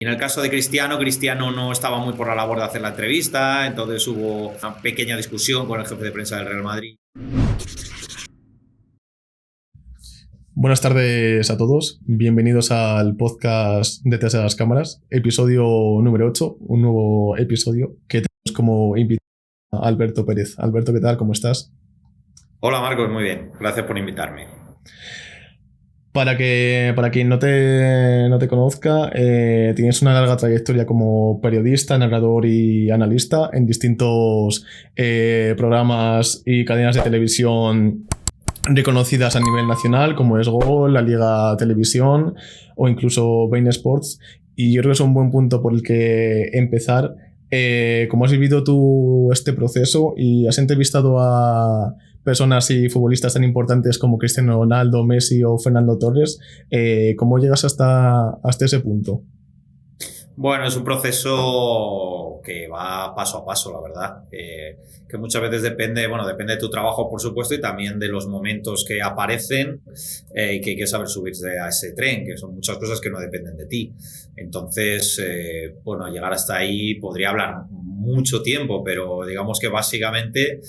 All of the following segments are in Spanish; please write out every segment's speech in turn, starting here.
En el caso de Cristiano, Cristiano no estaba muy por la labor de hacer la entrevista, entonces hubo una pequeña discusión con el jefe de prensa del Real Madrid. Buenas tardes a todos, bienvenidos al podcast Detrás de las Cámaras, episodio número 8, un nuevo episodio que tenemos como invitado a Alberto Pérez. Alberto, ¿qué tal? ¿Cómo estás? Hola Marcos, muy bien, gracias por invitarme. Para quien no te conozca, tienes una larga trayectoria como periodista, narrador y analista en distintos programas y cadenas de televisión reconocidas a nivel nacional, como es Gol, la Liga Televisión o incluso Bein Sports. Y yo creo que es un buen punto por el que empezar. ¿Cómo has vivido tú este proceso y has entrevistado a personas y futbolistas tan importantes como Cristiano Ronaldo, Messi o Fernando Torres? ¿Cómo llegas hasta ese punto? Bueno, es un proceso que va paso a paso, la verdad. Que muchas veces depende de tu trabajo, por supuesto, y también de los momentos que aparecen y que hay que saber subirse a ese tren, que son muchas cosas que no dependen de ti. Entonces, llegar hasta ahí podría hablar mucho tiempo, pero digamos que básicamente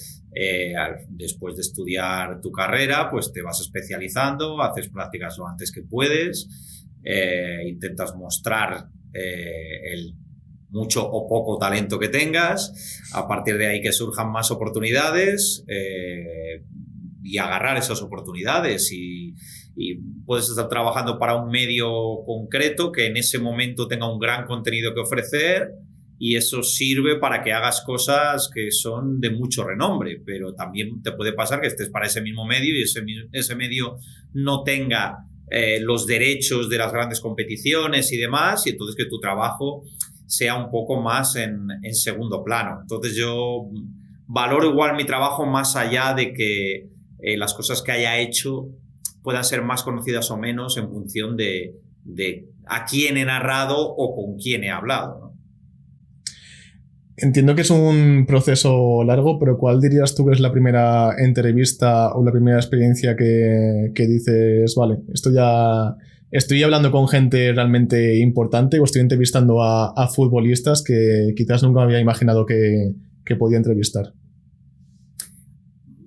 después de estudiar tu carrera, pues te vas especializando, haces prácticas lo antes que puedes, intentas mostrar el mucho o poco talento que tengas, a partir de ahí que surjan más oportunidades y agarrar esas oportunidades y puedes estar trabajando para un medio concreto que en ese momento tenga un gran contenido que ofrecer y eso sirve para que hagas cosas que son de mucho renombre, pero también te puede pasar que estés para ese mismo medio y ese medio no tenga los derechos de las grandes competiciones y demás, y entonces que tu trabajo sea un poco más en segundo plano. Entonces yo valoro igual mi trabajo más allá de que las cosas que haya hecho puedan ser más conocidas o menos en función de a quién he narrado o con quién he hablado, ¿no? Entiendo que es un proceso largo, pero ¿cuál dirías tú que es la primera entrevista o la primera experiencia que dices, vale, estoy hablando con gente realmente importante o estoy entrevistando a futbolistas que quizás nunca me había imaginado que podía entrevistar?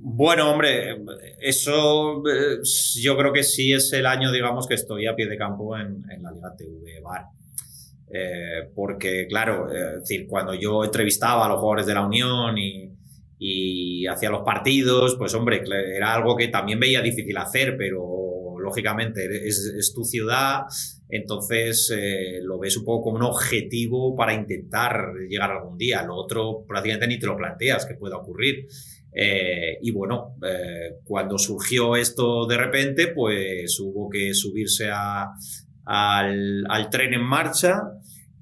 Bueno, hombre, eso yo creo que sí es el año, digamos, que estoy a pie de campo en la Liga TV Bar. Porque, claro, es decir, cuando yo entrevistaba a los jugadores de la Unión y hacía los partidos, pues hombre, era algo que también veía difícil hacer, pero lógicamente es tu ciudad, entonces lo ves un poco como un objetivo para intentar llegar algún día. Lo otro prácticamente ni te lo planteas que pueda ocurrir. Cuando surgió esto de repente, pues hubo que subirse al tren en marcha.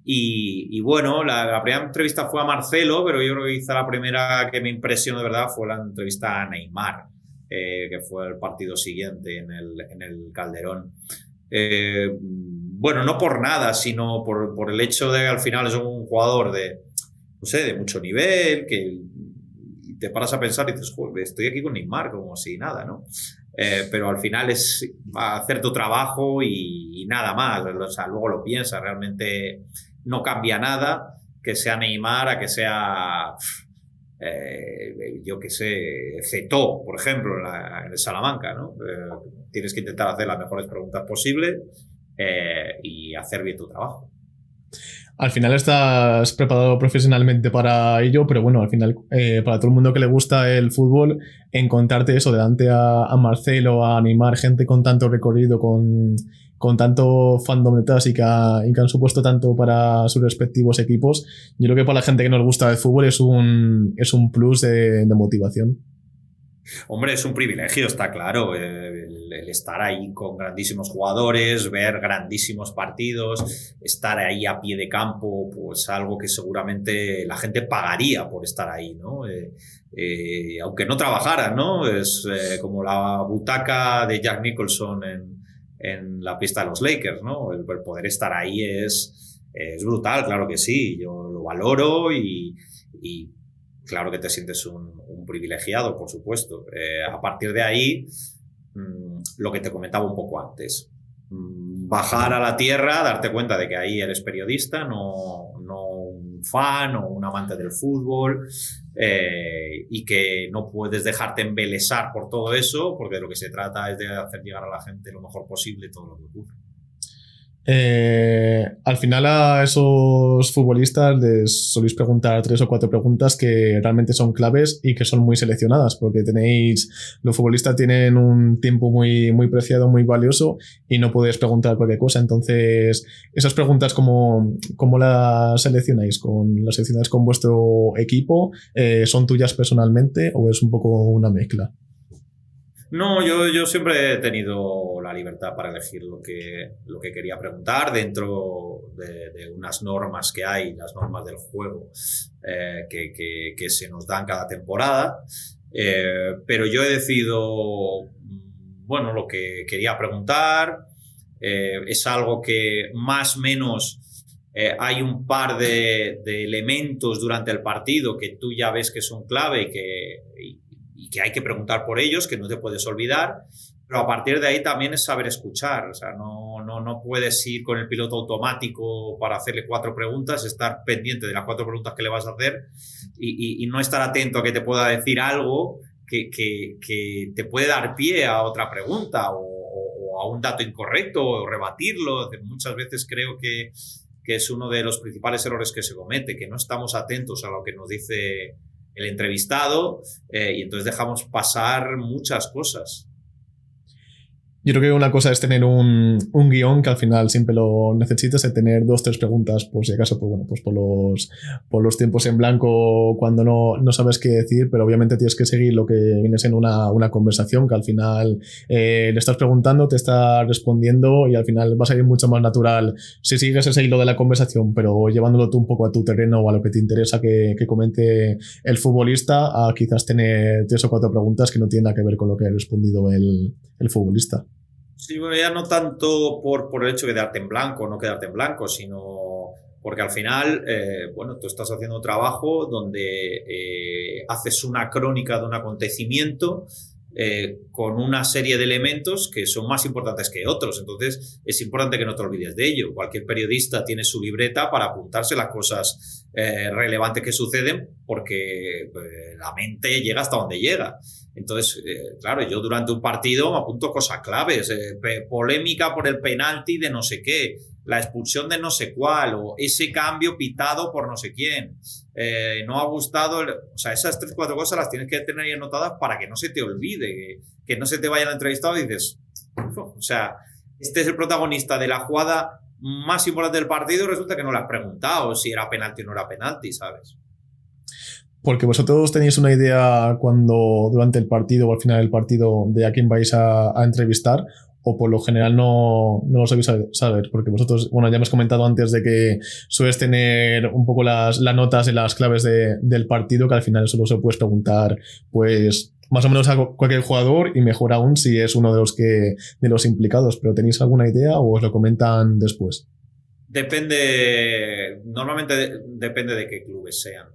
La primera entrevista fue a Marcelo, pero yo creo que quizá la primera que me impresionó de verdad fue la entrevista a Neymar, que fue el partido siguiente en el Calderón. No por nada, sino por el hecho de que al final es un jugador de mucho nivel, que te paras a pensar y dices, joder, estoy aquí con Neymar, como si nada, ¿no? Pero al final es hacer tu trabajo y nada más. O sea, luego lo piensas, realmente no cambia nada que sea Neymar a que sea, yo qué sé, Cetó, por ejemplo, en el Salamanca, ¿no? Tienes que intentar hacer las mejores preguntas posibles y hacer bien tu trabajo. Al final estás preparado profesionalmente para ello, pero bueno, al final, para todo el mundo que le gusta el fútbol, encontrarte eso delante a Marcelo, a Neymar, gente con tanto recorrido, con tanto fandom detrás y que han supuesto tanto para sus respectivos equipos, yo creo que para la gente que nos gusta el fútbol es un plus de motivación. Hombre, es un privilegio, está claro, el estar ahí con grandísimos jugadores, ver grandísimos partidos, estar ahí a pie de campo, pues algo que seguramente la gente pagaría por estar ahí, ¿no? Aunque no trabajaran, ¿no? Es como la butaca de Jack Nicholson en la pista de los Lakers, ¿no? El poder estar ahí es brutal, claro que sí, yo lo valoro y claro que te sientes un privilegiado, por supuesto. A partir de ahí, lo que te comentaba un poco antes, bajar a la tierra, darte cuenta de que ahí eres periodista, no un fan o un amante del fútbol, y que no puedes dejarte embelesar por todo eso, porque de lo que se trata es de hacer llegar a la gente lo mejor posible todo lo que ocurre. Al final a esos futbolistas les soléis preguntar 3 o 4 preguntas que realmente son claves y que son muy seleccionadas, porque los futbolistas tienen un tiempo muy, muy preciado, muy valioso, y no podéis preguntar cualquier cosa. Entonces, esas preguntas, ¿cómo las seleccionáis? ¿Las seleccionáis con vuestro equipo? ¿Son tuyas personalmente o es un poco una mezcla? No, yo siempre he tenido la libertad para elegir lo que quería preguntar dentro de unas normas que hay, las normas del juego, que se nos dan cada temporada. Pero yo he decidido, bueno, lo que quería preguntar. Es algo que más o menos hay un par de elementos durante el partido que tú ya ves que son clave y que hay que preguntar por ellos, que no te puedes olvidar, pero a partir de ahí también es saber escuchar. O sea, no puedes ir con el piloto automático para hacerle 4 preguntas, estar pendiente de las 4 preguntas que le vas a hacer y no estar atento a que te pueda decir algo que te puede dar pie a otra pregunta o a un dato incorrecto o rebatirlo. Muchas veces creo que es uno de los principales errores que se comete, que no estamos atentos a lo que nos dice el entrevistado, y entonces dejamos pasar muchas cosas. Yo creo que una cosa es tener un guión que al final siempre lo necesitas, de tener 2 o 3 preguntas, por si acaso, pues bueno, pues por los tiempos en blanco cuando no sabes qué decir, pero obviamente tienes que seguir lo que viene siendo una conversación, que al final le estás preguntando, te está respondiendo, y al final va a salir mucho más natural si sigues ese hilo de la conversación, pero llevándolo tú un poco a tu terreno o a lo que te interesa que comente el futbolista, a quizás tener 3 o 4 preguntas que no tienen nada que ver con lo que ha respondido el futbolista. Sí, bueno, ya no tanto por el hecho de quedarte en blanco o no quedarte en blanco, sino porque al final, bueno, tú estás haciendo un trabajo donde haces una crónica de un acontecimiento con una serie de elementos que son más importantes que otros. Entonces, es importante que no te olvides de ello. Cualquier periodista tiene su libreta para apuntarse las cosas relevantes que suceden, porque la mente llega hasta donde llega. Entonces, claro, yo durante un partido me apunto cosas claves, polémica por el penalti de no sé qué, la expulsión de no sé cuál, o ese cambio pitado por no sé quién, no ha gustado, o sea, esas 3 o 4 cosas las tienes que tener ahí anotadas para que no se te olvide, que no se te vaya el entrevistado y dices, o sea, este es el protagonista de la jugada más importante del partido y resulta que no le has preguntado si era penalti o no era penalti, ¿sabes? Porque vosotros tenéis una idea durante el partido o al final del partido de a quién vais a entrevistar, o por lo general no lo sabéis saber, porque vosotros, bueno, ya me has comentado antes de que sueles tener un poco las notas de las claves del partido, que al final solo se puedes preguntar pues más o menos a cualquier jugador, y mejor aún si es uno de los implicados. ¿Pero tenéis alguna idea o os lo comentan después? Normalmente depende de qué clubes sean.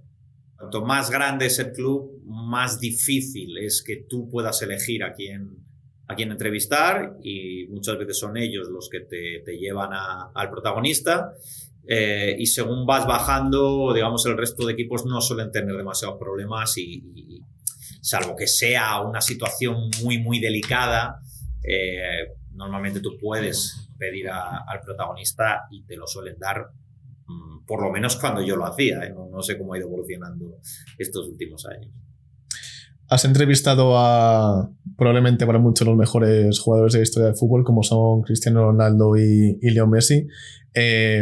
Cuanto más grande es el club, más difícil es que tú puedas elegir a quién entrevistar, y muchas veces son ellos los que te llevan al protagonista, y según vas bajando, digamos, el resto de equipos no suelen tener demasiados problemas y salvo que sea una situación muy, muy delicada, normalmente tú puedes pedir al protagonista y te lo suelen dar. Por lo menos cuando yo lo hacía, no sé cómo ha ido evolucionando estos últimos años. Has entrevistado a probablemente para muchos los mejores jugadores de la historia del fútbol, como son Cristiano Ronaldo y Leo Messi.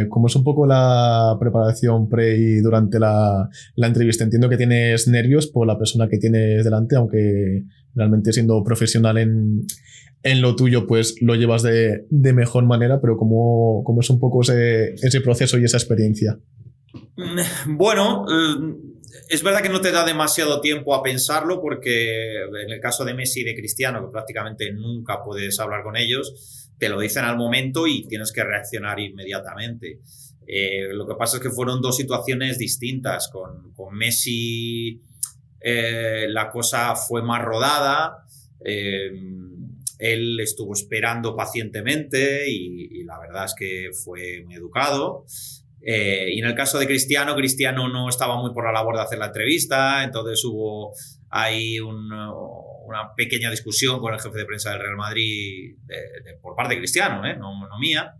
¿Cómo es un poco la preparación pre y durante la entrevista? Entiendo que tienes nervios por la persona que tienes delante, aunque realmente siendo profesional en lo tuyo, pues lo llevas de mejor manera, pero ¿cómo es un poco ese proceso y esa experiencia? Bueno, es verdad que no te da demasiado tiempo a pensarlo, porque en el caso de Messi y de Cristiano, que prácticamente nunca puedes hablar con ellos, te lo dicen al momento y tienes que reaccionar inmediatamente. Lo que pasa es que fueron 2 situaciones distintas. Con Messi la cosa fue más rodada. él estuvo esperando pacientemente y la verdad es que fue muy educado. Y en el caso de Cristiano, Cristiano no estaba muy por la labor de hacer la entrevista, entonces hubo ahí una pequeña discusión con el jefe de prensa del Real Madrid por parte de Cristiano, no mía.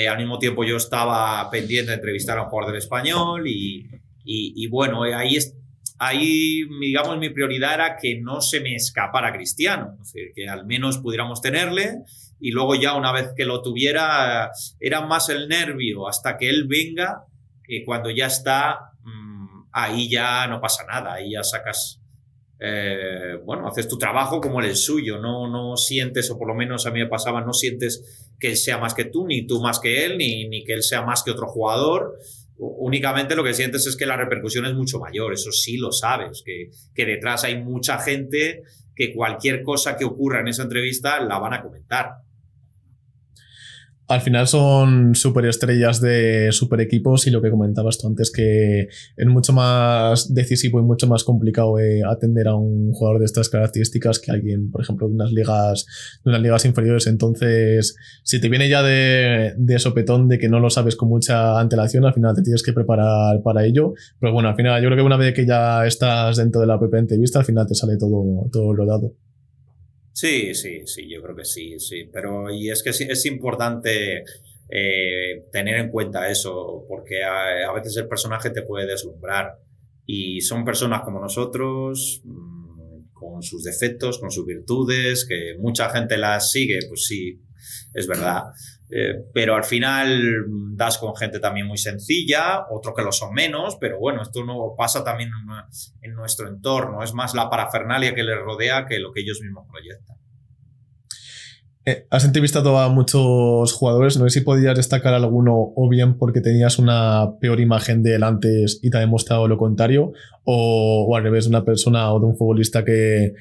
Al mismo tiempo yo estaba pendiente de entrevistar a un jugador del Español y bueno, ahí, digamos, mi prioridad era que no se me escapara Cristiano, es decir, que al menos pudiéramos tenerle y luego ya una vez que lo tuviera era más el nervio hasta que él venga, que cuando ya está, ahí ya no pasa nada, ahí ya sacas, bueno, haces tu trabajo como el suyo, no sientes, o por lo menos a mí me pasaba, no sientes que él sea más que tú, ni tú más que él, ni que él sea más que otro jugador. Únicamente lo que sientes es que la repercusión es mucho mayor, eso sí lo sabes, que detrás hay mucha gente que cualquier cosa que ocurra en esa entrevista la van a comentar. Al final son superestrellas de super equipos y lo que comentabas tú antes, que es mucho más decisivo y mucho más complicado atender a un jugador de estas características que alguien, por ejemplo, de unas ligas inferiores. Entonces, si te viene ya de sopetón de que no lo sabes con mucha antelación, al final te tienes que preparar para ello. Pero bueno, al final yo creo que una vez que ya estás dentro de la propia entrevista, al final te sale todo rodado. Sí, yo creo que sí, pero y es que es importante tener en cuenta eso, porque a veces el personaje te puede deslumbrar y son personas como nosotros, con sus defectos, con sus virtudes, que mucha gente las sigue, pues sí, es verdad, pero al final das con gente también muy sencilla, otros que lo son menos, pero bueno, esto no pasa también en nuestro entorno, es más la parafernalia que les rodea que lo que ellos mismos proyectan. Has entrevistado a muchos jugadores, no sé si podías destacar alguno o bien porque tenías una peor imagen de él antes y te ha demostrado lo contrario, o al revés, de una persona o de un futbolista que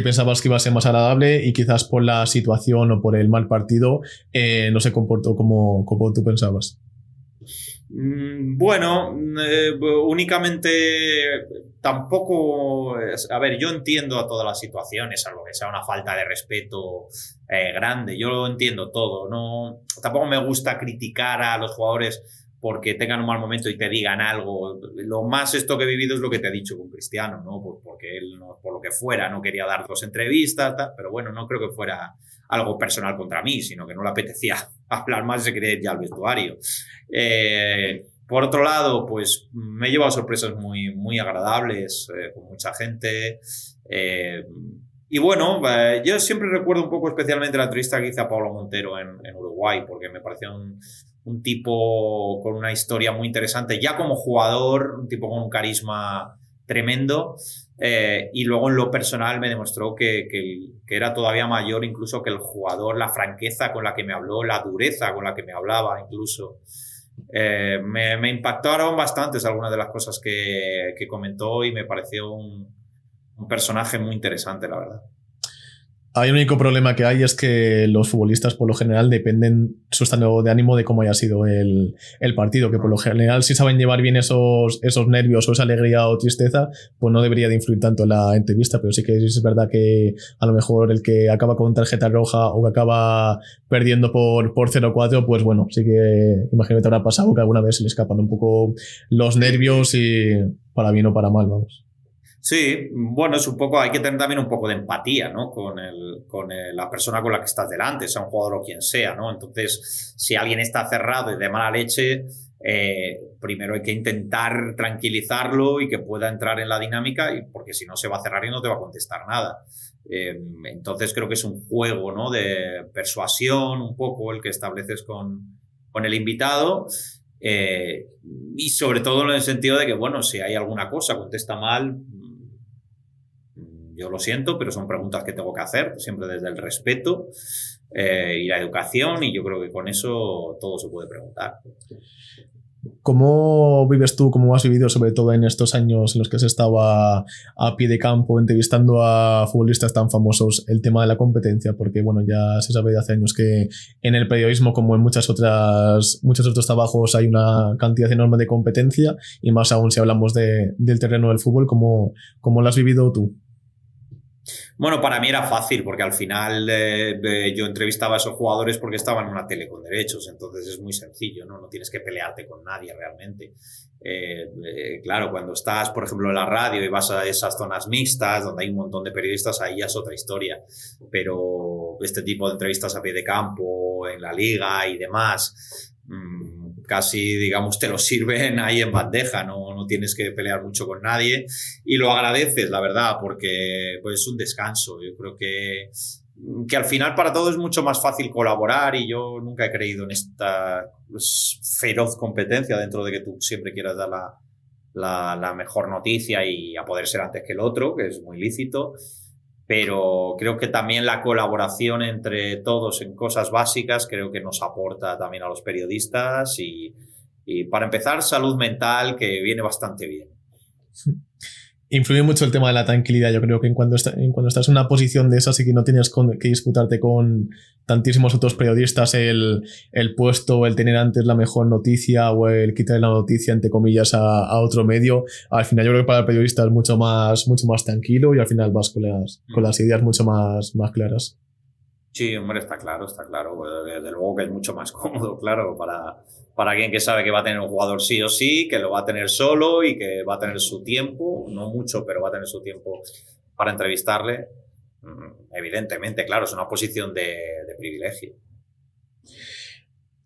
pensabas que iba a ser más agradable y quizás por la situación o por el mal partido no se comportó como tú pensabas. Bueno, únicamente tampoco, a ver, yo entiendo a todas las situaciones, salvo que sea una falta de respeto grande, yo lo entiendo todo, no, tampoco me gusta criticar a los jugadores porque tengan un mal momento y te digan algo. Lo más esto que he vivido es lo que te he dicho con Cristiano, ¿no? Porque él, por lo que fuera, no quería dar 2 entrevistas, pero bueno, no creo que fuera algo personal contra mí, sino que no le apetecía hablar más y se quería ir ya al vestuario. Por otro lado, pues me he llevado sorpresas muy, muy agradables con mucha gente. Y bueno, yo siempre recuerdo un poco especialmente la entrevista que hice a Pablo Montero en Uruguay, porque me pareció un tipo con una historia muy interesante, ya como jugador, un tipo con un carisma tremendo, y luego en lo personal me demostró que era todavía mayor incluso que el jugador, la franqueza con la que me habló, la dureza con la que me hablaba incluso. Me impactaron bastantes algunas de las cosas que comentó y me pareció un personaje muy interesante, la verdad. Hay un único problema que hay, es que los futbolistas por lo general dependen su estado de ánimo de cómo haya sido el partido, que por lo general si saben llevar bien esos nervios o esa alegría o tristeza, pues no debería de influir tanto en la entrevista, pero sí que es verdad que a lo mejor el que acaba con tarjeta roja o que acaba perdiendo por 0-4, pues bueno, sí que imagino que te habrá pasado que alguna vez se le escapan un poco los nervios y para bien o para mal, vamos. Sí, bueno, es un poco, hay que tener también un poco de empatía, ¿no? Con la persona con la que estás delante, sea un jugador o quien sea, ¿no? Entonces, si alguien está cerrado y de mala leche, primero hay que intentar tranquilizarlo y que pueda entrar en la dinámica, porque si no se va a cerrar y no te va a contestar nada. Entonces creo que es un juego, ¿no? De persuasión, un poco el que estableces con el invitado. Y sobre todo en el sentido de que, bueno, si hay alguna cosa, contesta mal, yo lo siento, pero son preguntas que tengo que hacer, siempre desde el respeto y la educación, y yo creo que con eso todo se puede preguntar. ¿Cómo vives tú, cómo has vivido sobre todo en estos años en los que has estado a pie de campo entrevistando a futbolistas tan famosos, el tema de la competencia? Porque bueno, ya se sabe de hace años que en el periodismo, como en muchos otros trabajos, hay una cantidad enorme de competencia, y más aún si hablamos del terreno del fútbol. ¿Cómo lo has vivido tú? Bueno, para mí era fácil porque al final yo entrevistaba a esos jugadores porque estaban en una tele con derechos, entonces es muy sencillo, ¿no? No tienes que pelearte con nadie realmente. Claro, cuando estás, por ejemplo, en la radio y vas a esas zonas mixtas donde hay un montón de periodistas, ahí ya es otra historia. Pero este tipo de entrevistas a pie de campo, en la liga y demás, casi, digamos, te lo sirven ahí en bandeja, no tienes que pelear mucho con nadie y lo agradeces, la verdad, porque pues, es un descanso. Yo creo que al final para todos es mucho más fácil colaborar y yo nunca he creído en esta pues, feroz competencia dentro de que tú siempre quieras dar la mejor noticia y a poder ser antes que el otro, que es muy lícito. Pero creo que también la colaboración entre todos en cosas básicas creo que nos aporta también a los periodistas y para empezar, salud mental, que viene bastante bien. Influye mucho el tema de la tranquilidad. Yo creo que en cuando estás en una posición de esas y que no tienes que disputarte con tantísimos otros periodistas el puesto, el tener antes la mejor noticia o el quitarle la noticia, entre comillas, a otro medio, al final yo creo que para el periodista es mucho más tranquilo y al final vas con las ideas mucho más claras. Sí, hombre, está claro. Desde luego que es mucho más cómodo, claro, para alguien que sabe que va a tener un jugador sí o sí, que lo va a tener solo y que va a tener su tiempo, no mucho, pero va a tener su tiempo para entrevistarle. Evidentemente, claro, es una posición de privilegio.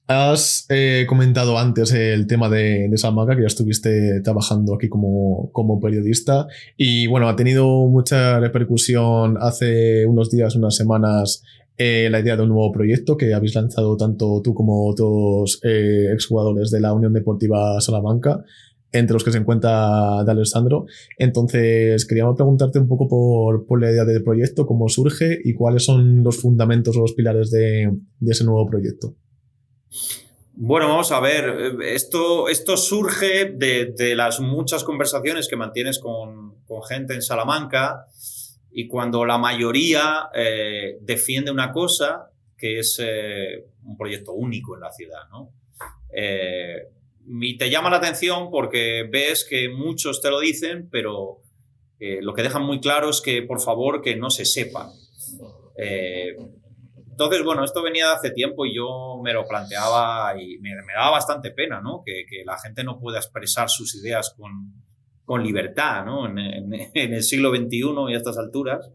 Has comentado antes el tema de Salamanca, que ya estuviste trabajando aquí como periodista y bueno, ha tenido mucha repercusión hace unos días, unas semanas, la idea de un nuevo proyecto que habéis lanzado tanto tú como otros exjugadores de la Unión Deportiva Salamanca, entre los que se encuentra de Alessandro. Entonces queríamos preguntarte un poco por la idea del proyecto, cómo surge y cuáles son los fundamentos o los pilares de ese nuevo proyecto. Bueno, vamos a ver, esto surge de las muchas conversaciones que mantienes con gente en Salamanca y cuando la mayoría defiende una cosa que es un proyecto único en la ciudad, ¿no? Y te llama la atención porque ves que muchos te lo dicen, pero lo que dejan muy claro es que, por favor, que no se sepa. Entonces, bueno, esto venía de hace tiempo y yo me lo planteaba y me daba bastante pena, ¿no? Que la gente no pueda expresar sus ideas con libertad, ¿no? En el siglo XXI y a estas alturas.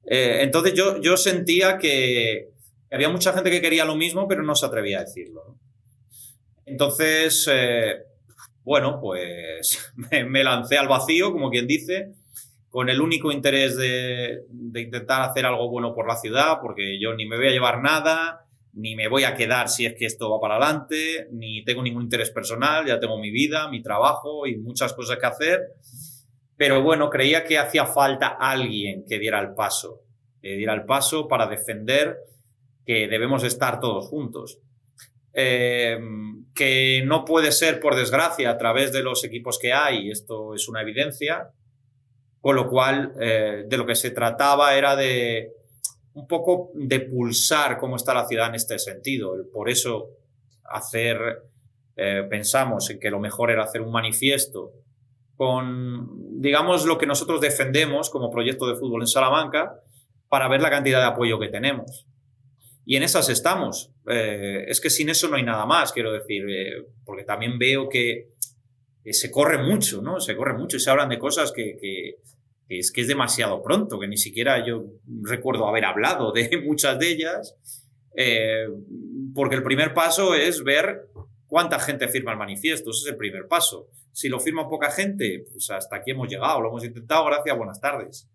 Entonces yo sentía que había mucha gente que quería lo mismo, pero no se atrevía a decirlo, ¿no? Entonces, bueno, pues me lancé al vacío, como quien dice, con el único interés de intentar hacer algo bueno por la ciudad, porque yo ni me voy a llevar nada, ni me voy a quedar si es que esto va para adelante, ni tengo ningún interés personal, ya tengo mi vida, mi trabajo y muchas cosas que hacer. Pero bueno, creía que hacía falta alguien que diera el paso para defender que debemos estar todos juntos. Que no puede ser, por desgracia, a través de los equipos que hay, esto es una evidencia. Con lo cual, de lo que se trataba era de un poco de pulsar cómo está la ciudad en este sentido. Por eso pensamos en que lo mejor era hacer un manifiesto con, digamos, lo que nosotros defendemos como proyecto de fútbol en Salamanca para ver la cantidad de apoyo que tenemos. Y en esas estamos. Es que sin eso no hay nada más, quiero decir, porque también veo que se corre mucho, ¿no? Se corre mucho y se hablan de cosas que es demasiado pronto, que ni siquiera yo recuerdo haber hablado de muchas de ellas, porque el primer paso es ver cuánta gente firma el manifiesto, ese es el primer paso. Si lo firma poca gente, pues hasta aquí hemos llegado, lo hemos intentado, gracias, buenas tardes.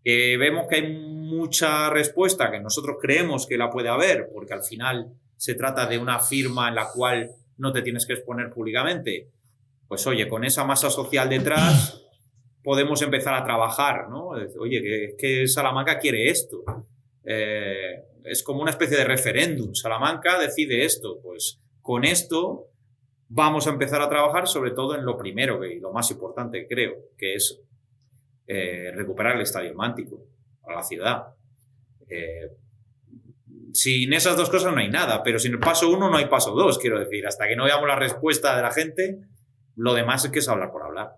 Vemos que hay mucha respuesta que nosotros creemos que la puede haber, porque al final se trata de una firma en la cual no te tienes que exponer públicamente. Pues oye, con esa masa social detrás podemos empezar a trabajar, ¿no? Oye, que Salamanca quiere esto. Es como una especie de referéndum. Salamanca decide esto. Pues con esto vamos a empezar a trabajar sobre todo en lo primero y lo más importante, creo, que es recuperar el estadio Mántico a la ciudad. Sin esas dos cosas no hay nada, pero sin el paso 1 no hay paso 2, quiero decir. Hasta que no veamos la respuesta de la gente, lo demás es que es hablar por hablar.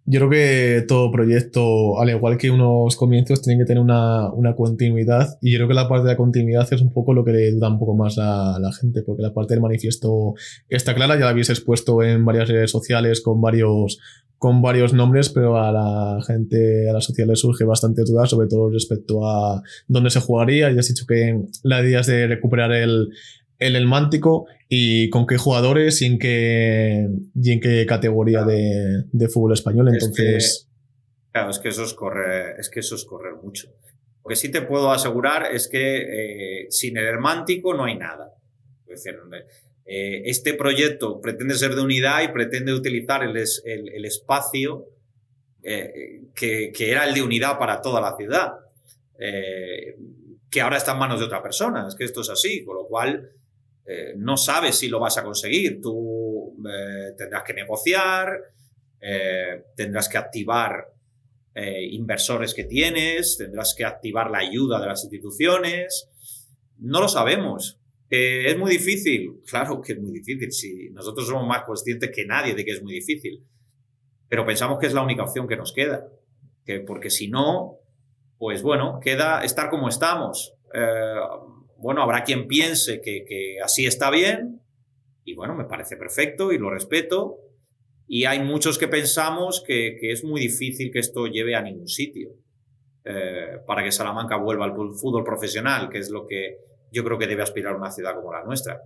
Yo creo que todo proyecto, al igual que unos comienzos, tienen que tener una continuidad, y yo creo que la parte de la continuidad es un poco lo que le duda un poco más a la gente, porque la parte del manifiesto está clara, ya la habéis expuesto en varias redes sociales con varios nombres, pero a la gente, a la sociedad le surge bastante dudas, sobre todo respecto a dónde se jugaría. Ya has dicho que la idea es de recuperar el Mántico, y con qué jugadores y en qué categoría de fútbol español. Entonces, Claro, es que eso es correr mucho. Lo que sí te puedo asegurar es que sin el Hermántico no hay nada. Es decir, este proyecto pretende ser de unidad y pretende utilizar el espacio que era el de unidad para toda la ciudad, que ahora está en manos de otra persona. Es que esto es así, con lo cual no sabes si lo vas a conseguir. Tú tendrás que negociar, tendrás que activar inversores que tienes, tendrás que activar la ayuda de las instituciones. No lo sabemos. ¿Es muy difícil? Claro que es muy difícil. Si nosotros somos más conscientes que nadie de que es muy difícil. Pero pensamos que es la única opción que nos queda. Porque si no, pues bueno, queda estar como estamos. Bueno, habrá quien piense que así está bien, y bueno, me parece perfecto y lo respeto. Y hay muchos que pensamos que es muy difícil que esto lleve a ningún sitio para que Salamanca vuelva al fútbol profesional, que es lo que yo creo que debe aspirar una ciudad como la nuestra.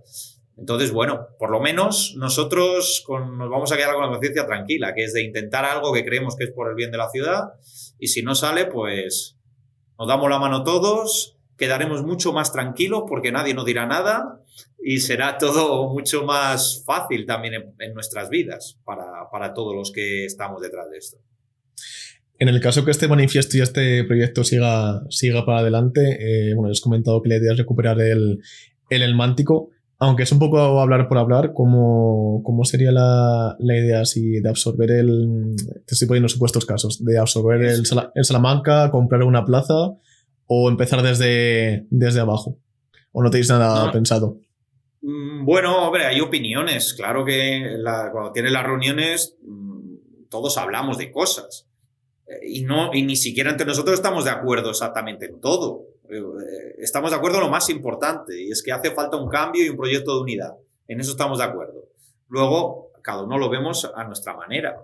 Entonces, bueno, por lo menos nosotros nos vamos a quedar con la conciencia tranquila, que es de intentar algo que creemos que es por el bien de la ciudad, y si no sale, pues nos damos la mano todos, quedaremos mucho más tranquilos porque nadie nos dirá nada, y será todo mucho más fácil también en nuestras vidas para todos los que estamos detrás de esto. en el caso que este manifiesto y este proyecto siga para adelante, bueno, has comentado que la idea es recuperar el Mántico. Aunque es un poco hablar por hablar, ¿cómo sería la idea así de absorber te estoy poniendo supuestos casos, de absorber el Salamanca, comprar una plaza o empezar desde abajo? ¿O no tenéis nada pensado? Bueno, hombre, hay opiniones. Claro que cuando tienes las reuniones todos hablamos de cosas. Y ni siquiera entre nosotros estamos de acuerdo exactamente en todo. Estamos de acuerdo en lo más importante, y es que hace falta un cambio y un proyecto de unidad. En eso estamos de acuerdo. Luego, cada uno lo vemos a nuestra manera.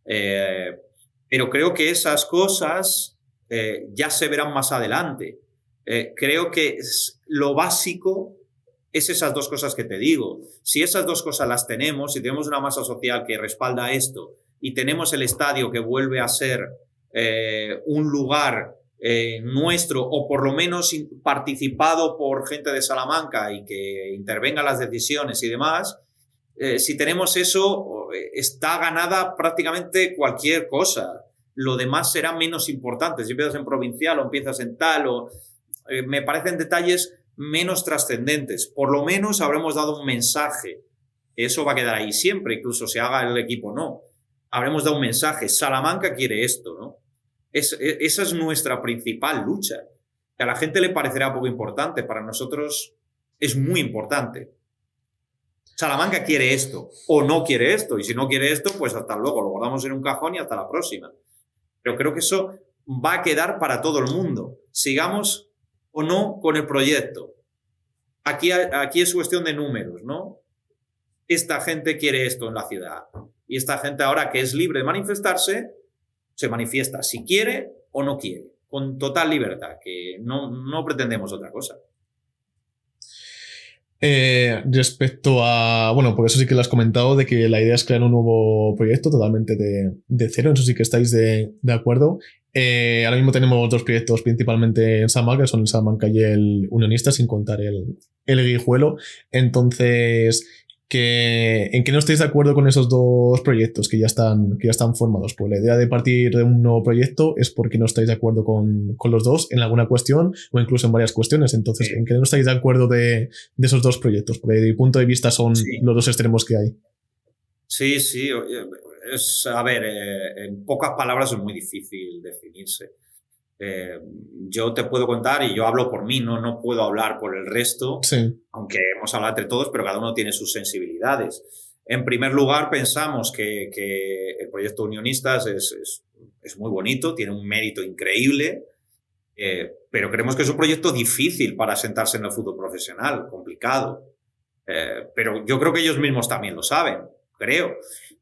Pero creo que esas cosas ya se verán más adelante. Creo que lo básico es esas dos cosas que te digo. Si esas dos cosas las tenemos, si tenemos una masa social que respalda esto, y tenemos el estadio que vuelve a ser un lugar nuestro, o por lo menos participado por gente de Salamanca y que intervenga las decisiones y demás, si tenemos eso, está ganada prácticamente cualquier cosa. Lo demás será menos importante. Si empiezas en provincial o empiezas en tal, me parecen detalles menos trascendentes. Por lo menos habremos dado un mensaje. Eso va a quedar ahí siempre, incluso se haga el equipo o no. Habremos dado un mensaje. Salamanca quiere esto, ¿no? Esa es nuestra principal lucha. Que a la gente le parecerá poco importante. Para nosotros es muy importante. Salamanca quiere esto o no quiere esto. Y si no quiere esto, pues hasta luego. Lo guardamos en un cajón y hasta la próxima. Pero creo que eso va a quedar para todo el mundo. Sigamos o no con el proyecto. Aquí es cuestión de números, ¿no? Esta gente quiere esto en la ciudad. Y esta gente, ahora que es libre de manifestarse, se manifiesta si quiere o no quiere, con total libertad, que no pretendemos otra cosa. Respecto a... Bueno, por eso sí que lo has comentado, de que la idea es crear un nuevo proyecto totalmente de cero, en eso sí que estáis de acuerdo. Ahora mismo tenemos dos proyectos principalmente en Salamanca, que son el Salamanca y el Unionista, sin contar el Guijuelo. Entonces, ¿en qué no estáis de acuerdo con esos dos proyectos que ya están formados? Pues la idea de partir de un nuevo proyecto es porque no estáis de acuerdo con los dos en alguna cuestión, o incluso en varias cuestiones. Entonces, ¿en qué no estáis de acuerdo de esos dos proyectos? Porque desde mi punto de vista son los dos extremos que hay. Sí. A ver, en pocas palabras es muy difícil definirse. Yo te puedo contar, y yo hablo por mí, no puedo hablar por el resto, sí, aunque hemos hablado entre todos, pero cada uno tiene sus sensibilidades. En primer lugar, pensamos que el proyecto Unionistas es muy bonito, tiene un mérito increíble, pero creemos que es un proyecto difícil para sentarse en el fútbol profesional, complicado. Pero yo creo que ellos mismos también lo saben, creo.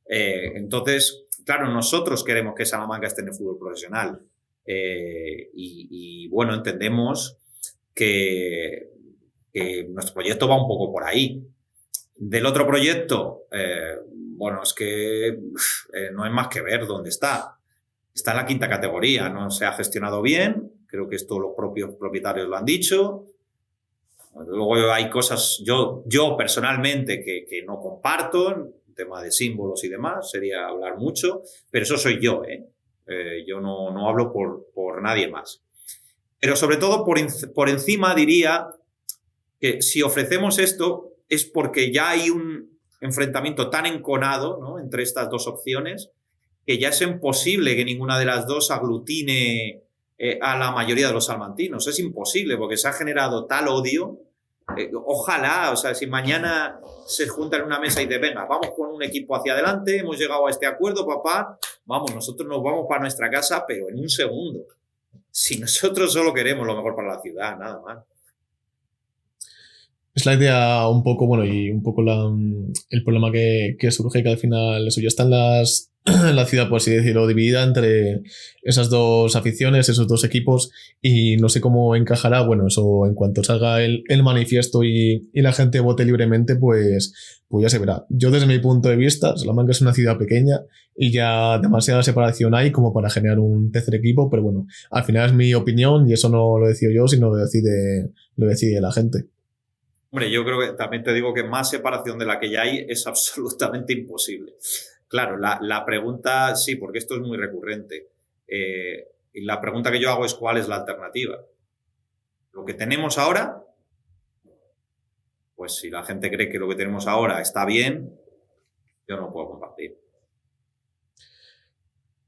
Entonces, claro, nosotros queremos que Salamanca esté en el fútbol profesional. Y bueno, entendemos que nuestro proyecto va un poco por ahí. Del otro proyecto, bueno, es que no hay más que ver dónde está. Está en la 5ª categoría, no se ha gestionado bien, creo que esto los propios propietarios lo han dicho. Luego hay cosas, yo personalmente, que no comparto, el tema de símbolos y demás, sería hablar mucho, pero eso soy yo, yo no hablo por nadie más. Pero sobre todo por encima diría que si ofrecemos esto es porque ya hay un enfrentamiento tan enconado, ¿no?, entre estas dos opciones, que ya es imposible que ninguna de las dos aglutine a la mayoría de los salmantinos. Es imposible porque se ha generado tal odio. Ojalá, o sea, si mañana se juntan en una mesa y dicen, venga, vamos con un equipo hacia adelante, hemos llegado a este acuerdo, papá, vamos, nosotros nos vamos para nuestra casa, pero en un segundo. Si nosotros solo queremos lo mejor para la ciudad, nada más. Es la idea un poco, bueno, y un poco el problema que surge, que al final eso ya está en la ciudad, por así decirlo, dividida entre esas dos aficiones, esos dos equipos, y no sé cómo encajará. Bueno, eso en cuanto salga el manifiesto y la gente vote libremente, pues ya se verá. Yo, desde mi punto de vista, Salamanca es una ciudad pequeña y ya demasiada separación hay como para generar un tercer equipo, pero bueno, al final es mi opinión y eso no lo decido yo, sino lo decide la gente. Hombre, yo creo que también te digo que más separación de la que ya hay es absolutamente imposible. Claro, la pregunta, sí, porque esto es muy recurrente. Y la pregunta que yo hago es ¿cuál es la alternativa? Lo que tenemos ahora, pues si la gente cree que lo que tenemos ahora está bien, yo no puedo compartir.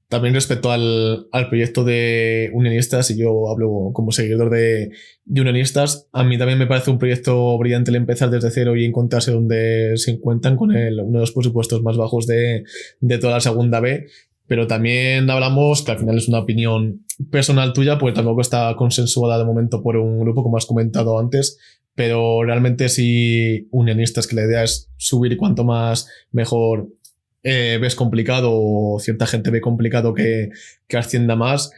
También respecto al proyecto de Unionistas, y yo hablo como seguidor de Unionistas, a mí también me parece un proyecto brillante el empezar desde cero y encontrarse donde se encuentran con uno de los presupuestos más bajos de toda la segunda B. Pero también hablamos que al final es una opinión personal tuya, pues tampoco está consensuada de momento por un grupo, como has comentado antes. Pero realmente, si Unionistas, que la idea es subir cuanto más mejor, ves complicado, o cierta gente ve complicado que ascienda más,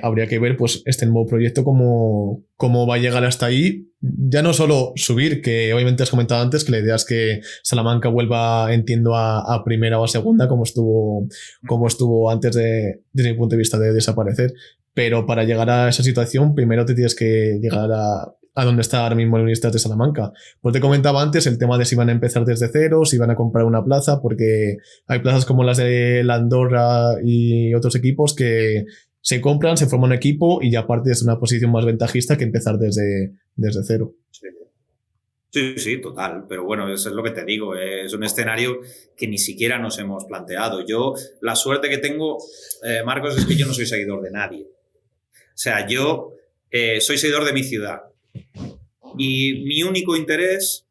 habría que ver pues este nuevo proyecto cómo va a llegar hasta ahí. Ya no solo subir, que obviamente has comentado antes que la idea es que Salamanca vuelva, entiendo, a primera o a segunda, como estuvo antes desde mi punto de vista, de desaparecer. Pero para llegar a esa situación, primero te tienes que llegar a donde está ahora mismo el Unionistas de Salamanca. Pues te comentaba antes el tema de si van a empezar desde cero, si van a comprar una plaza, porque hay plazas como las de la Andorra y otros equipos que se compran, se forma un equipo y ya partes de una posición más ventajista que empezar desde cero. Sí, total. Pero bueno, eso es lo que te digo. Es un escenario que ni siquiera nos hemos planteado. Yo, la suerte que tengo, Marcos, es que yo no soy seguidor de nadie. O sea, yo soy seguidor de mi ciudad. Y mi único interés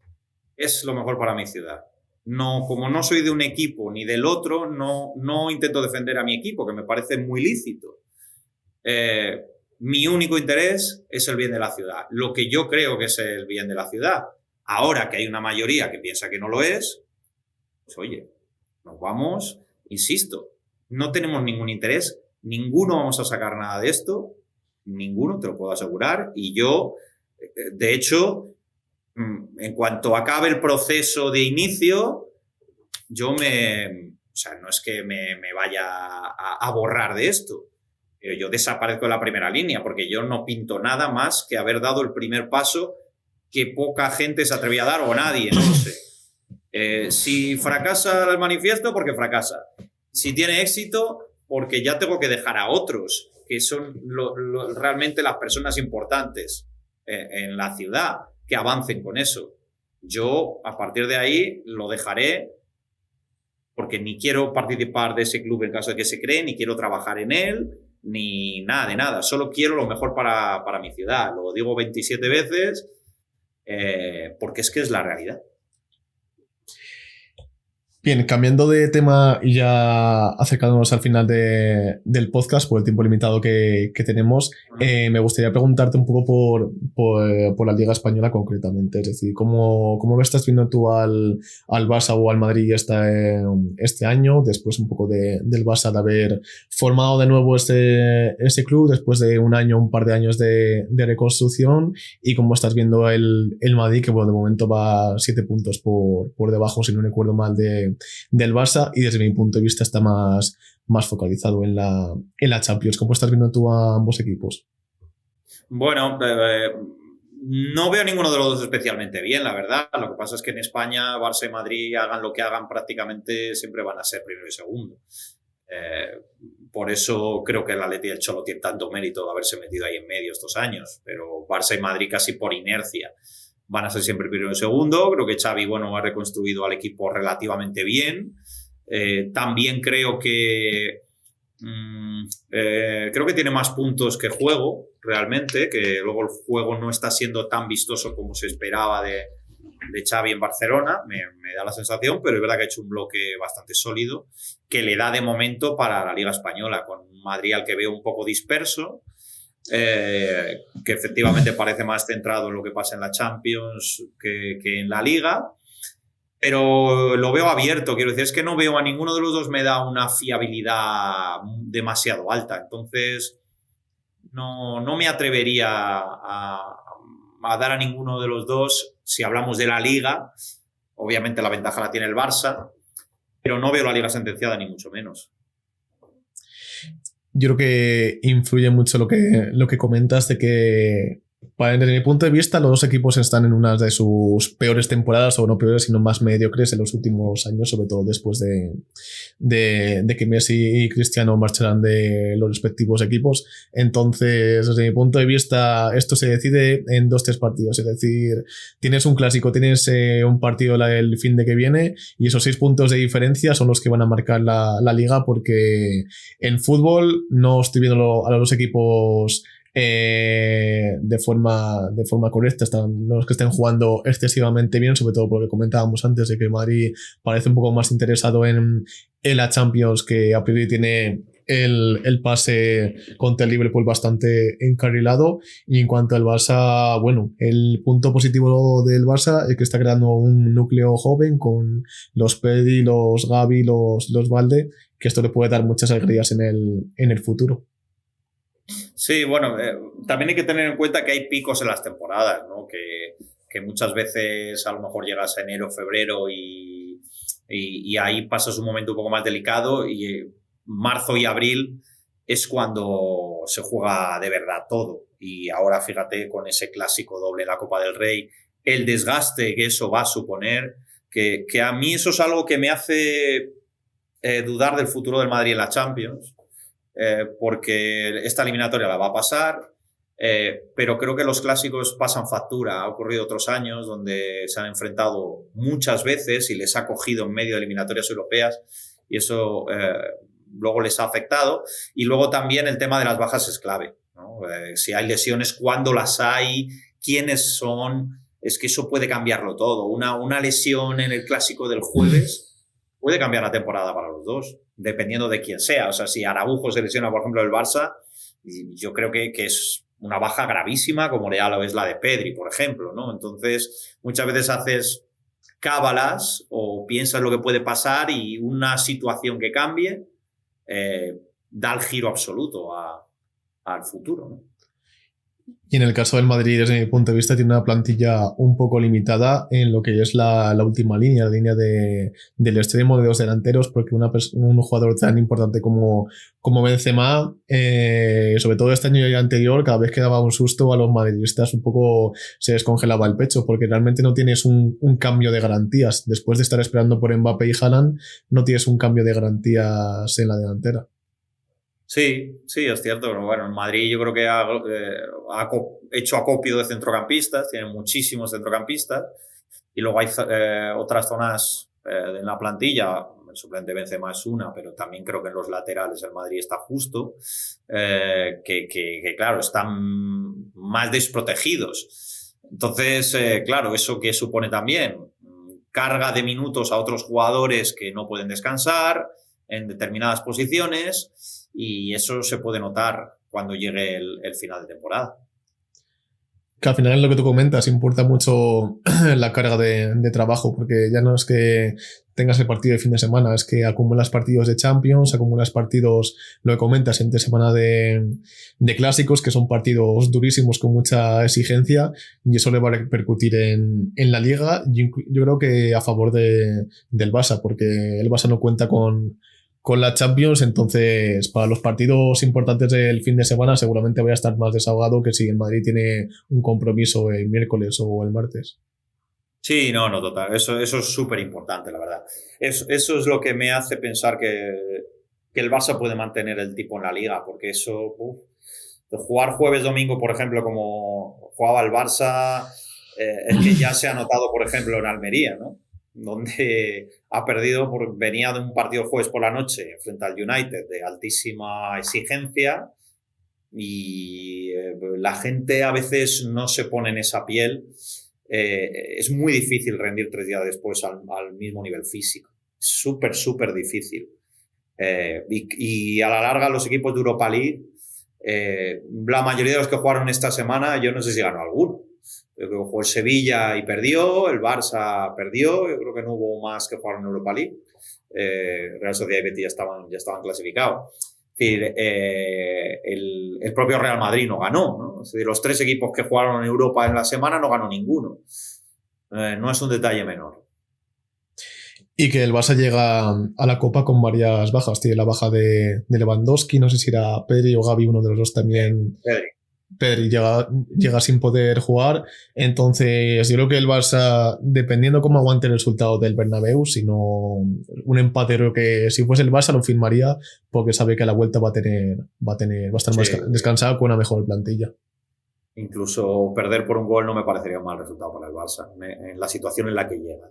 es lo mejor para mi ciudad. No, como no soy de un equipo ni del otro, no intento defender a mi equipo, que me parece muy lícito. Mi único interés es el bien de la ciudad. Lo que yo creo que es el bien de la ciudad. Ahora que hay una mayoría que piensa que no lo es, pues oye, nos vamos, insisto, no tenemos ningún interés, ninguno vamos a sacar nada de esto, ninguno, te lo puedo asegurar, y yo, de hecho, en cuanto acabe el proceso de inicio, yo o sea, no es que me vaya a borrar de esto, pero yo desaparezco de la primera línea, porque yo no pinto nada más que haber dado el primer paso que poca gente se atrevía a dar, o nadie, no lo sé. Si fracasa el manifiesto, porque fracasa. Si tiene éxito, porque ya tengo que dejar a otros, que son realmente las personas importantes en la ciudad, que avancen con eso. Yo, a partir de ahí, lo dejaré, porque ni quiero participar de ese club en caso de que se cree, ni quiero trabajar en él, ni nada de nada. Solo quiero lo mejor para mi ciudad. Lo digo 27 veces, porque es que es la realidad. Bien, cambiando de tema y ya acercándonos al final del podcast, por el tiempo limitado que tenemos, me gustaría preguntarte un poco por la Liga Española concretamente. Es decir, ¿cómo estás viendo tú al Barça o al Madrid este año? Después un poco del Barça de haber formado de nuevo este club después de un par de años de reconstrucción. ¿Y cómo estás viendo el Madrid, que bueno, de momento va 7 puntos por debajo, si no recuerdo mal, del Barça, y desde mi punto de vista está más focalizado en la Champions? ¿Cómo estás viendo tú a ambos equipos? Bueno, no veo ninguno de los dos especialmente bien, la verdad. Lo que pasa es que en España, Barça y Madrid, hagan lo que hagan, prácticamente siempre van a ser primero y segundo. Eh, por eso creo que el Atleti y el Cholo tienen tanto mérito de haberse metido ahí en medio estos años. Pero Barça y Madrid casi por inercia van a ser siempre primero y segundo. Creo que Xavi, bueno, ha reconstruido al equipo relativamente bien. También creo que creo que tiene más puntos que juego, realmente, que luego el juego no está siendo tan vistoso como se esperaba de Xavi en Barcelona, me da la sensación, pero es verdad que ha hecho un bloque bastante sólido que le da de momento para la Liga Española, con un Madrid al que veo un poco disperso, que efectivamente parece más centrado en lo que pasa en la Champions que en la Liga, pero lo veo abierto. Quiero decir, es que no veo a ninguno de los dos, me da una fiabilidad demasiado alta, entonces no me atrevería a dar a ninguno de los dos. Si hablamos de la Liga, obviamente la ventaja la tiene el Barça, pero no veo la Liga sentenciada ni mucho menos. Yo creo que influye mucho lo que comentas de que, desde mi punto de vista, los dos equipos están en una de sus peores temporadas, o no peores, sino más mediocres en los últimos años, sobre todo después de que Messi y Cristiano marcharan de los respectivos equipos. Entonces, desde mi punto de vista, esto se decide en 2-3 partidos. Es decir, tienes un clásico, tienes un partido el fin de que viene, y esos 6 puntos de diferencia son los que van a marcar la liga, porque en fútbol no estoy viendo a los dos equipos de forma correcta. Están los que estén jugando excesivamente bien, sobre todo por lo que comentábamos antes, de que Madrid parece un poco más interesado en la Champions, que a priori tiene el pase contra el Liverpool bastante encarrilado. Y en cuanto al Barça, bueno, el punto positivo del Barça es que está creando un núcleo joven con los Pedri, los Gavi, los Valde, que esto le puede dar muchas alegrías en el futuro. Sí, bueno, también hay que tener en cuenta que hay picos en las temporadas, ¿no? Que muchas veces a lo mejor llegas a enero, febrero y ahí pasas un momento un poco más delicado, y marzo y abril es cuando se juega de verdad todo. Y ahora fíjate, con ese clásico doble en la Copa del Rey, el desgaste que eso va a suponer, que a mí eso es algo que me hace dudar del futuro del Madrid en la Champions. Porque esta eliminatoria la va a pasar, pero creo que los clásicos pasan factura. Ha ocurrido otros años donde se han enfrentado muchas veces y les ha cogido en medio de eliminatorias europeas, y eso luego les ha afectado. Y luego también el tema de las bajas es clave, ¿no? Si hay lesiones, cuándo las hay, quiénes son, es que eso puede cambiarlo todo. Una lesión en el clásico del jueves puede cambiar la temporada para los dos, dependiendo de quién sea. O sea, si Araujo se lesiona, por ejemplo, el Barça, yo creo que es una baja gravísima, como ya lo es la de Pedri, por ejemplo, ¿no? Entonces, muchas veces haces cábalas o piensas lo que puede pasar, y una situación que cambie da el giro absoluto al futuro, ¿no? Y en el caso del Madrid, desde mi punto de vista, tiene una plantilla un poco limitada en lo que es la última línea, la línea del extremo, de 2 delanteros, porque un jugador tan importante como Benzema, sobre todo este año y el anterior, cada vez que daba un susto a los madridistas, un poco se descongelaba el pecho, porque realmente no tienes un cambio de garantías. Después de estar esperando por Mbappé y Haaland, no tienes un cambio de garantías en la delantera. Sí, sí, es cierto. Pero bueno, en Madrid yo creo que ha hecho acopio de centrocampistas, tiene muchísimos centrocampistas, y luego hay otras zonas en la plantilla. El suplente Benzema es una, pero también creo que en los laterales el Madrid está justo, que claro, están más desprotegidos. Entonces, claro, ¿eso qué supone también? carga de minutos a otros jugadores que no pueden descansar en determinadas posiciones, y eso se puede notar cuando llegue el final de temporada. Que al final es lo que tú comentas, importa mucho la carga de trabajo, porque ya no es que tengas el partido de fin de semana, es que acumulas partidos de Champions, acumulas partidos, lo que comentas, entre semana de clásicos, que son partidos durísimos con mucha exigencia, y eso le va a repercutir en la liga. Yo creo que a favor del Barça, porque el Barça no cuenta con la Champions, entonces para los partidos importantes del fin de semana seguramente voy a estar más desahogado que si el Madrid tiene un compromiso el miércoles o el martes. Sí, no, total. Eso es súper importante, la verdad. Eso es lo que me hace pensar que el Barça puede mantener el tipo en la liga, porque eso, de jugar jueves-domingo, por ejemplo, como jugaba el Barça, es que ya se ha notado, por ejemplo, en Almería, ¿no? Donde ha perdido, venía de un partido jueves por la noche frente al United de altísima exigencia, y la gente a veces no se pone en esa piel. Es muy difícil rendir 3 días después al mismo nivel físico. Súper, súper difícil. Y a la larga los equipos de Europa League, la mayoría de los que jugaron esta semana, yo no sé si ganó alguno. Jugó el Sevilla y perdió, el Barça perdió, yo creo que no hubo más que jugaron en Europa League. Real Sociedad y Betis ya estaban clasificados. Es decir, el propio Real Madrid no ganó, ¿no? Es decir, los 3 equipos que jugaron en Europa en la semana no ganó ninguno. No es un detalle menor. Y que el Barça llega a la Copa con varias bajas. Tiene la baja de Lewandowski, no sé si era Pedri o Gavi, uno de los dos también. Pedri llega sin poder jugar. Entonces yo creo que el Barça, dependiendo cómo aguante el resultado del Bernabéu, si no un empate, creo que si fuese el Barça lo firmaría, porque sabe que a la vuelta va a estar más descansado con una mejor plantilla. Incluso perder por un gol no me parecería un mal resultado para el Barça en la situación en la que llega.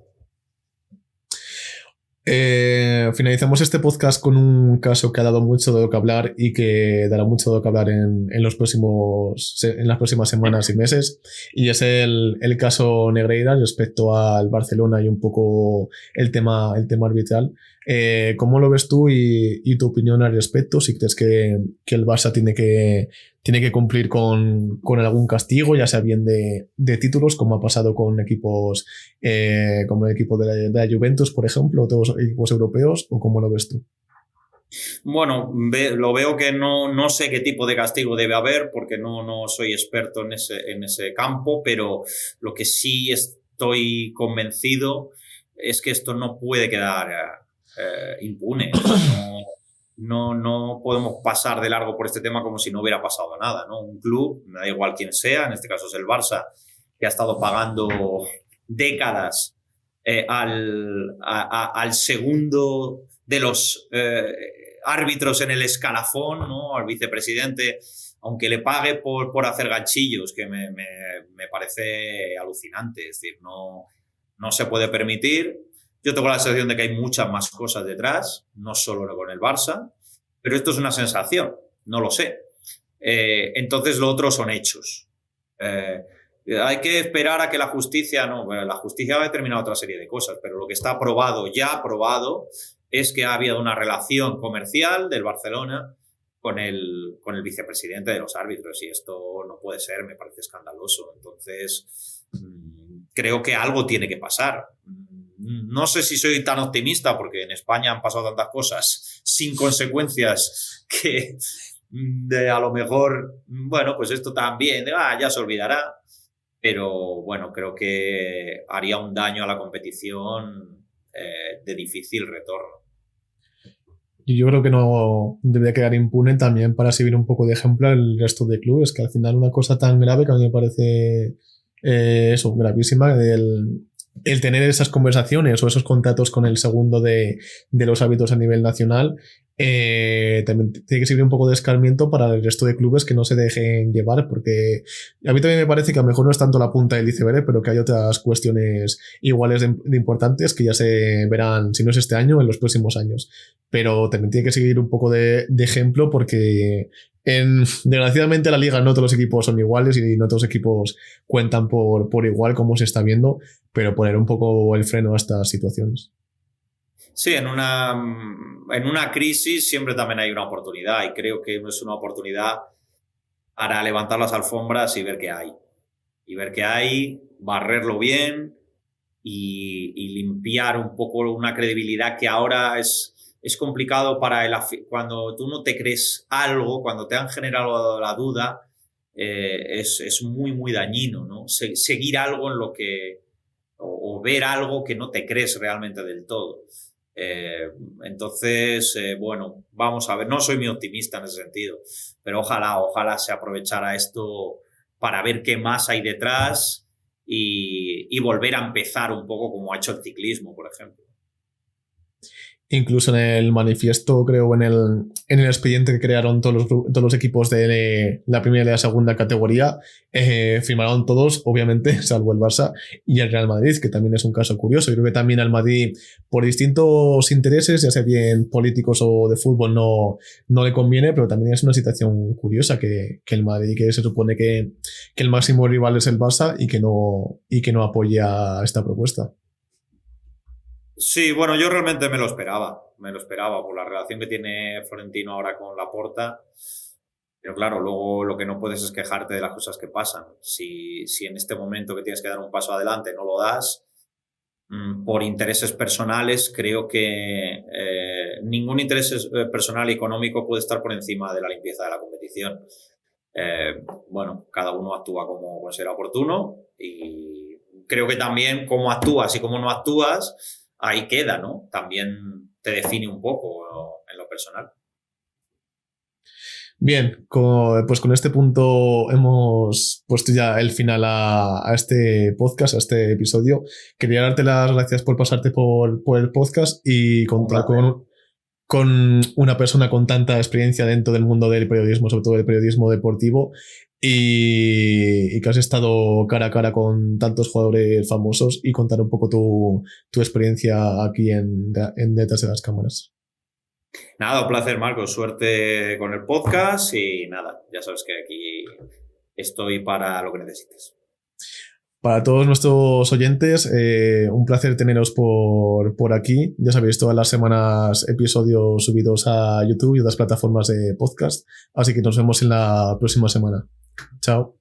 Finalizamos este podcast con un caso que ha dado mucho de lo que hablar y que dará mucho de lo que hablar en las próximas semanas y meses, y es el caso Negreira respecto al Barcelona y un poco el tema arbitral. ¿Cómo lo ves tú y tu opinión al respecto? Si crees que el Barça tiene que cumplir con algún castigo, ya sea bien de títulos, como ha pasado con equipos como el equipo de la Juventus, por ejemplo, o todos los equipos europeos, o cómo lo ves tú? Bueno, lo veo que no sé qué tipo de castigo debe haber, porque no soy experto en ese campo, pero lo que sí estoy convencido es que esto no puede quedar impune. No podemos pasar de largo por este tema como si no hubiera pasado nada, ¿no? Un club, me da igual quién sea, en este caso es el Barça, que ha estado pagando décadas al segundo de los árbitros en el escalafón, ¿no? Al vicepresidente, aunque le pague por hacer ganchillos, que me parece alucinante. Es decir, no se puede permitir. Yo tengo la sensación de que hay muchas más cosas detrás, no solo con el Barça, pero esto es una sensación, no lo sé. Entonces lo otro son hechos. Hay que esperar a que la justicia la justicia va a determinar otra serie de cosas, pero lo que está ya aprobado, es que ha habido una relación comercial del Barcelona con el vicepresidente de los árbitros, y esto no puede ser, me parece escandaloso. Entonces, creo que algo tiene que pasar. No sé si soy tan optimista, porque en España han pasado tantas cosas sin consecuencias que a lo mejor, bueno, pues esto también, ya se olvidará. Pero bueno, creo que haría un daño a la competición de difícil retorno. Yo creo que no debería quedar impune también para servir un poco de ejemplo al resto de clubes, que al final una cosa tan grave que a mí me parece gravísima, el tener esas conversaciones o esos contratos con el segundo de los árbitros a nivel nacional, también tiene que servir un poco de escarmiento para el resto de clubes que no se dejen llevar, porque a mí también me parece que a lo mejor no es tanto la punta del iceberg, pero que hay otras cuestiones iguales de importantes que ya se verán, si no es este año, en los próximos años. Pero también tiene que seguir un poco de ejemplo, porque Desgraciadamente en la liga no todos los equipos son iguales y no todos los equipos cuentan por igual, como se está viendo, pero poner un poco el freno a estas situaciones. Sí, en una crisis siempre también hay una oportunidad y creo que es una oportunidad para levantar las alfombras y ver qué hay. Y ver qué hay, barrerlo bien y limpiar un poco una credibilidad que ahora es complicado para cuando tú no te crees algo, cuando te han generado la duda, es muy, muy dañino, ¿no? Seguir algo en lo que... o ver algo que no te crees realmente del todo. Entonces, bueno, vamos a ver, no soy muy optimista en ese sentido, pero ojalá se aprovechara esto para ver qué más hay detrás y volver a empezar un poco como ha hecho el ciclismo, por ejemplo. Incluso en el manifiesto, creo, en el expediente que crearon todos los equipos de la primera y la segunda categoría, firmaron todos, obviamente, salvo el Barça y el Real Madrid, que también es un caso curioso. Yo creo que también al Madrid, por distintos intereses, ya sea bien políticos o de fútbol, no le conviene, pero también es una situación curiosa que el Madrid, que se supone que el máximo rival es el Barça y que no apoya esta propuesta. Sí, bueno, yo realmente me lo esperaba por la relación que tiene Florentino ahora con Laporta, pero claro, luego lo que no puedes es quejarte de las cosas que pasan. Si en este momento que tienes que dar un paso adelante no lo das, por intereses personales, creo que ningún interés personal y económico puede estar por encima de la limpieza de la competición. Bueno, cada uno actúa como considera oportuno y creo que también cómo actúas y cómo no actúas, ahí queda, ¿no? También te define un poco en lo personal. Bien, pues con este punto hemos puesto ya el final a este podcast, a este episodio. Quería darte las gracias por pasarte por el podcast y contar con una persona con tanta experiencia dentro del mundo del periodismo, sobre todo del periodismo deportivo, y que has estado cara a cara con tantos jugadores famosos y contar un poco tu experiencia aquí en detrás de las cámaras. Nada, un placer, Marcos. Suerte con el podcast y nada, ya sabes que aquí estoy para lo que necesites. Para todos nuestros oyentes, un placer teneros por aquí. Ya sabéis, todas las semanas episodios subidos a YouTube y otras plataformas de podcast. Así que nos vemos en la próxima semana. Chao.